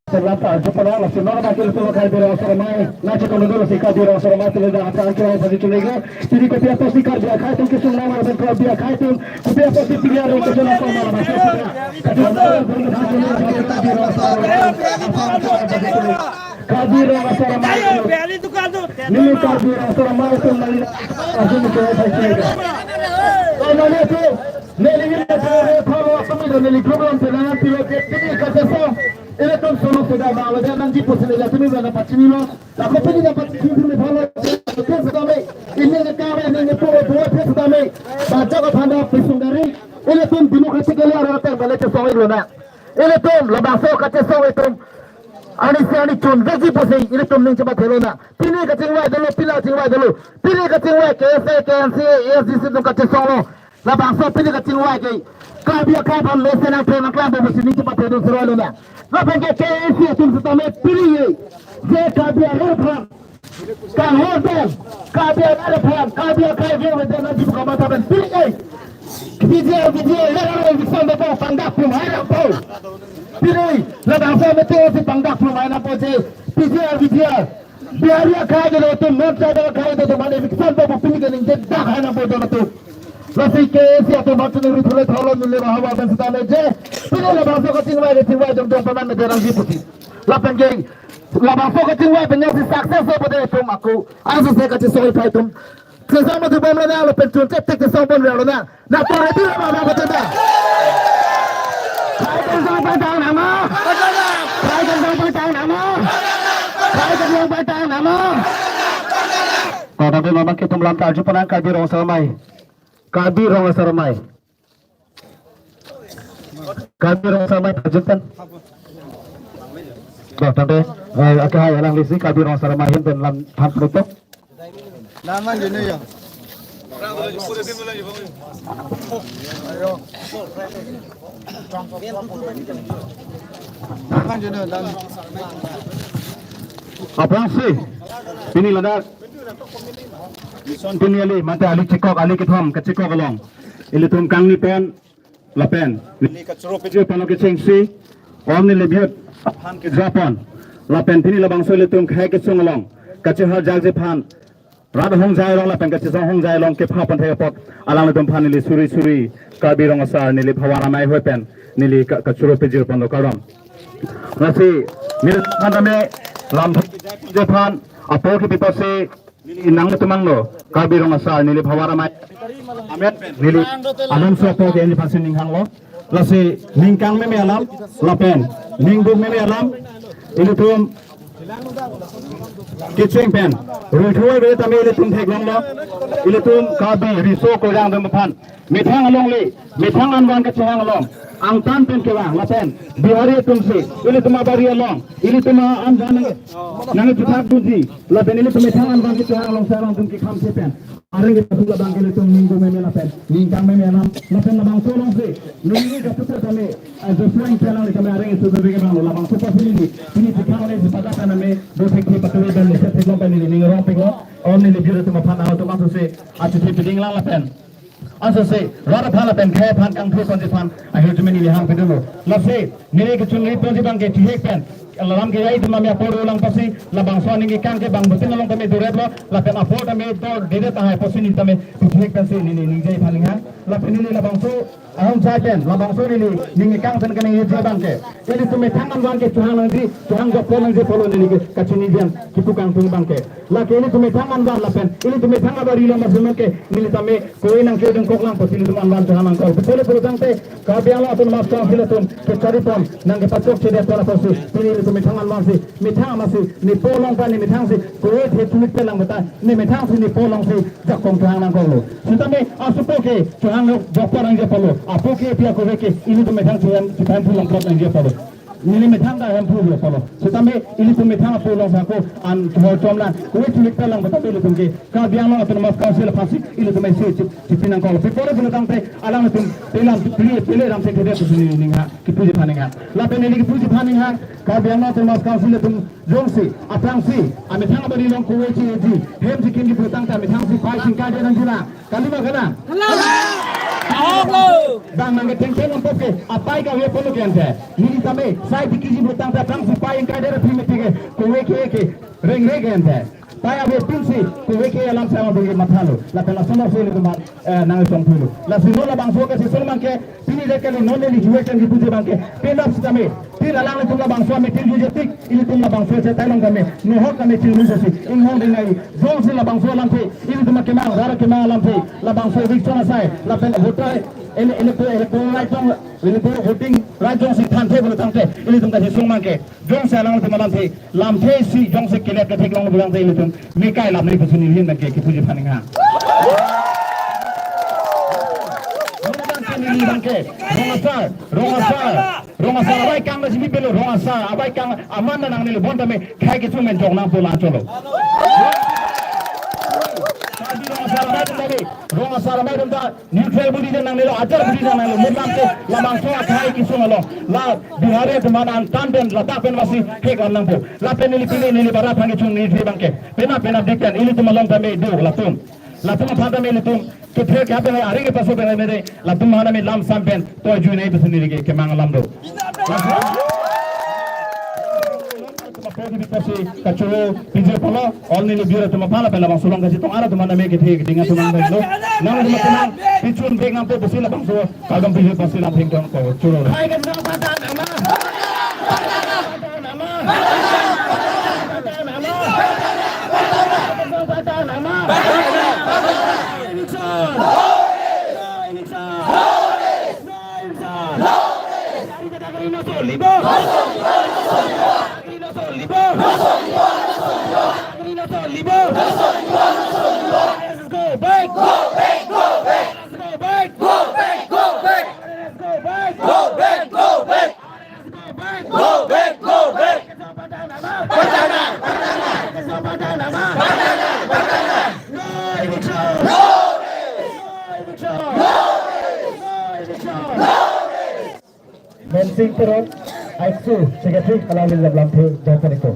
Terlalu jepang lah semua orang makin tua kaya biro seramai, nanti kalau dulu sih kaya biro seramai tu dah akan kaya pada culiga, jadi kopi apa sih kaya dia kaya tu kisah nama dan kalau dia kaya tu kopi apa sih pilih orang tu jangan kau malah masuk. Kaya biro seramai, ni kaya biro seramai tu mali, aku ni kaya saja. Kalau ni tu, ni kalau apa ni ni program pelan pilot ini kata so. Ini tuh solo sudah malu dia nanti posisi dia tu ni dapat cimino, aku pun dapat cimino ni bala. Itu sudah me, ini nekara ini pura pura sudah me. Baca ke tanda pesungari, ini tuh demokrasi kali orang tu balik ke sawit lona. Ini tuh lebah so kacau sawit tuh. Ani contoh posisi ini tuh ni cepat lona. Pilih kacau wai dulu, pilih kacau wai dulu. Pilih kacau wai KNC, ESDC tuh kacau solo. Lebah so pilih kacau wai ke. Kabia kapan lesen yang kena kelabah posisi cepat dulu seruan lona. Lepas ke KNC tu setama pilih, je kabia lepas, kan hotel, kabia lepas, kabia kaya macam nanti buka mata dan pilih, video, lepas bisa betul pandak pun ada pun, pilih, lepas saya betul si pandak pun ada pun je, video, biar dia kaya dulu tu, mereka ada kaya dulu mana bisa betul pilih kan ini dah ada pun dulu. Lasi KNC atau macam ni ritual thalan ni lepas hawa dan setama je, pilih lepas so ketinggai jom paman negara lagi putih. Lepas jadi, lepas so ketinggai penyakit sukses pada itu aku, asal saya kacau soal itu. Sesama tu bom lana lepas tu cetek ke soal bom lana. Nak tahu itu apa betul tak? Kaitan sampai tahun nama. Kaitan sampai tahun nama. Kaitan sampai tahun nama. Kau tapi memang kita melantar jumpa nak kabir orang seramai. Kabir orang seramai. Kabir orang seramai terjunkan. Kau tapi akhirnya yang lisi kabir orang seramai yang dalam hampir itu. Nama jenis ya. Apa sih? Ini lada. Son pini ali, mata ali cikok ali kitam, kecikok along. Ili tum kang ni pen, lapen. Ini kacero peje pano kecengsi. Om ni lebiut, pan ke Japan. Lapen pini labang so ili tum kai kecung along. Kacehal jagje pan. Rada hong jai long lapen kacesong hong jai long ke papan thaya pot. Alang tum pan ili suri kabirong asar nili bhawara mai hoi pen. Nili kacero peje pano karam. Nasi nili pandame lam Japan. Apa ke pipase inang tumang lo kabirong asal nili bhawara mai amet nili alam sopo ke ni pasin ninghang lo lasi ningkang me alam lapen ningbung me alam ini tum kitching pen ruithoi be tame ile tum theglong lo ile tum kabi riso ko jang dum phan mithang along li mithang anwan ke chang along angtan pen ke wang lapen bihari tum se ile tum abari along ile tum anjan nang juthak dunji lapen ile tum mithang anwan ke chang along sarang tum ki kham se pen areng ke pula bang ile tum minggu me lapen ningkang me alam lapen labang solong se nungi ka putar kame as a flying channel kame areng su be ke bang labang so pasini ini dikhang le pada kana me do thek ke patwe ben le thek long pen ni ning rong pe ko on ni le biru tum phan au tum asu se atu thi piding lang lapen asa se rada phala pen khe phan kang thu kon je phan a he tumeni le hang pedolo la se nire ke chungi ton je bang ke thek pen alam ke ai tum me apor ulang pasi labang so ni kang ke bang butin long kame duret lo la pen apor me to dire ta hai posini tame thek pen se ni jai phaling ha la pen ni labang so ahom chai pen labang so ni kang pen kane ye je bang ke ini tum me thang bang ke chuhang nang di chuhang go pon je polo ni ke kachuni dian kitu kang tung bang ke la ke ini tum me thang bang la pen ini tum me thang abari lo mas ke ni tame koi nang ke deng kok lang posini tum an bang chuhang ko betul betul jang te ka biang la tum mas kang sila tum ke cari pom nang ke patok che dia pora posi ini tum me thang an bang si me thang mas ni polong pa ni me thang si koi the tumit pe lang bata ni me thang si ni polong si jak kong chuhang nang ko lo sitame asupo ke chuhang jok pa nang je polo apo ke pia ko ke ini tum me thang chuhang chuhang pulang klop nang je polo Nili metang dah yang puluh polo. Setame ini pun metang puluh sako an jomlan. Kue cilik telang betul ini pun ke. Kau biang lo atau mas kausil pasti ini tu masih cipinang kau. Pipore pun tang te alam tu telam pilih ram te kerja tu sini ni ha. Kipuji paning ha. Lapen ini kipuji paning ha. Kau biang lo atau mas kausil tu jongsi atang si. Ame tang beri long kue cilik. Hem cikin kipu tang te ame tang si pai singkai dia nang jula. Kalima kana. Bang nangge tengkeng untuk ke apa yang kau perlu kian ni tame saya dikiji butang datang supaya yang kadar primitif kowe ke reng kian Paya be pinsi kowe ke alam sama bagi matalo la pela sono sele ko mat nang song pulu la sino la bang so ke sel manke pini de ke no ne situation ki puje banke pelap stame tira lang tu la bang so me tin juje tik ili tu la bang so se tailong kame no ho kame tin muso si in hon de ngai zon se la bang so lampe ili tu ma ke ma dara ke ma lampe la bang so dik sona sai la pela votai ele ko right tong ele ko voting right tong si than the bolo tangte ili tum ka si sung manke jong sa lang tu ma lampe si jong se kele ke thek long bulang te ili tum mi kai lam ni pasuni hin na ke ki puje phaninga ni bangke rongasar abai kang na simi pelo rongasar abai kang aman nang ni bonta me khai ke chumen jong nang pola cholo rongasar mai dum da neutral budi nang nelo ajar budi nang nelo mutam ke lamang so khai ki sumalo la bihare de manan tanden la ta pen wasi ke kan nang po la pen ni pini ni bara phangi chung ni bangke pena dikkan ili tumalong ta me do la tum phada me tum to the kya pe ari ke paso pe mere la tum hana me lam sampen to ju nei to ni ke mang lam do podi bi pasi kachulo pije polo all ni bira tum phala pe la bang sulong kasi to ara tum na me ke thik dinga tum nang no nang tum tum pichun beg nam to busi la bang so kagam pije pasi la thing tong ko chulo hai ke no pata nama Mensing terus, aisu sekali kalau lihat lampu jangan itu.